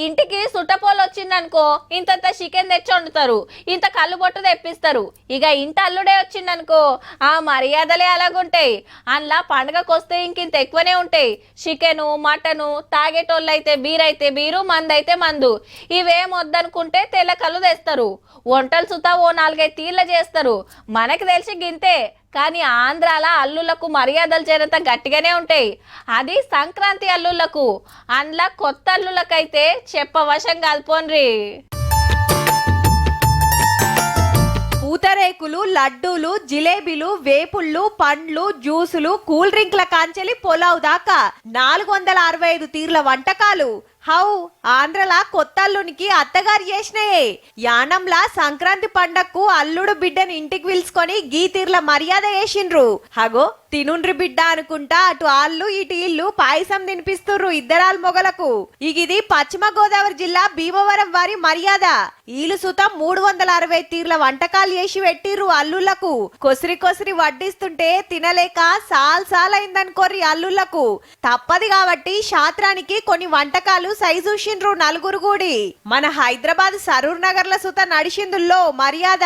ఇంటికి సుట్టపోలు వచ్చిందనుకో ఇంతంత చికెన్ తెచ్చి వండుతారు, ఇంత కళ్ళు బొట్టు తెప్పిస్తారు. ఇక ఇంటి అల్లుడే వచ్చిందనుకో ఆ మర్యాదలే అలాగుంటాయి. అందులో పండగకు వస్తే ఇంకింత ఎక్కువనే ఉంటాయి. చికెను మటను, తాగేటోళ్ళు అయితే బీర్ అయితే బీరు, మందు అయితే మందు. ఇవేం వద్దనుకుంటే తెల్ల కళ్ళు తెస్తారు. వంటలు సుతా ఓ 4-5 తీర్ల చేస్తారు. మనకి తెలిసి గింతే, కానీ ఆంధ్రాల అల్లులకు మర్యాదలు చేరంత గట్టిగానే ఉంటాయి. అది సంక్రాంతి అల్లులకు. అందులో కొత్త అల్లులకైతే చెప్పవశం కాదు పోన్రి. పూతరేకులు, లడ్డూలు, జిలేబీలు, వేపుళ్ళు, పండ్లు, జ్యూసులు, కూల్ డ్రింక్ల కాంచెలి పొలావు దాకా 465 తీర్ల వంటకాలు. హౌ ఆంధ్రలా కొత్త అల్లునికి అత్తగారు చేసినాయే. యానంలా సంక్రాంతి పండక్కు అల్లుడు బిడ్డని ఇంటికి పిలుచుకొని గీ తీర్ల మర్యాద చేసిండ్రు. హగో తినుండ్రి బిడ్డ అనుకుంటా అటు ఆళ్ళు ఇటు ఇల్లు పాయసం తినిపిస్తుర్రు ఇద్దరాల్ మొగలకు. ఇది పశ్చిమ గోదావరి జిల్లా భీమవరం వారి మర్యాద. ఈలు సుతం 360 తీర్ల వంటకాలు చేసి పెట్టిర్రు అల్లుళ్లకు. కొసిరి కొసిరి వడ్డిస్తుంటే తినలేక సాలైందనుకోర్రి అల్లుళ్లకు. తప్పది కాబట్టి శాస్త్రానికి కొన్ని వంటకాలు సైజూషిండ్రు నలుగురు కూడి. మన హైదరాబాద్ సరూర్ నగర్ల సుత నడిచిందుల్లో మర్యాద.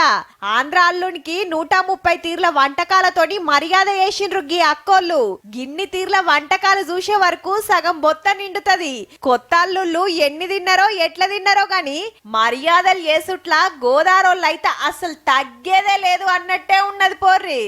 ఆంధ్ర అల్లునికి 130 తీర్ల వంటకాలతోని మర్యాద చేసిండ్రు గీ అక్కోళ్ళు. గిన్ని తీర్ల వంటకాలు చూసే వరకు సగం బొత్త నిండుతది. కొత్త అల్లుళ్ళు ఎన్ని తిన్నారో ఎట్లా తిన్నారో గాని మర్యాదలు చేసుట్లా గోదారోళ్ళైతే అసలు తగ్గేదే లేదు అన్నట్టే ఉన్నది పోర్రి.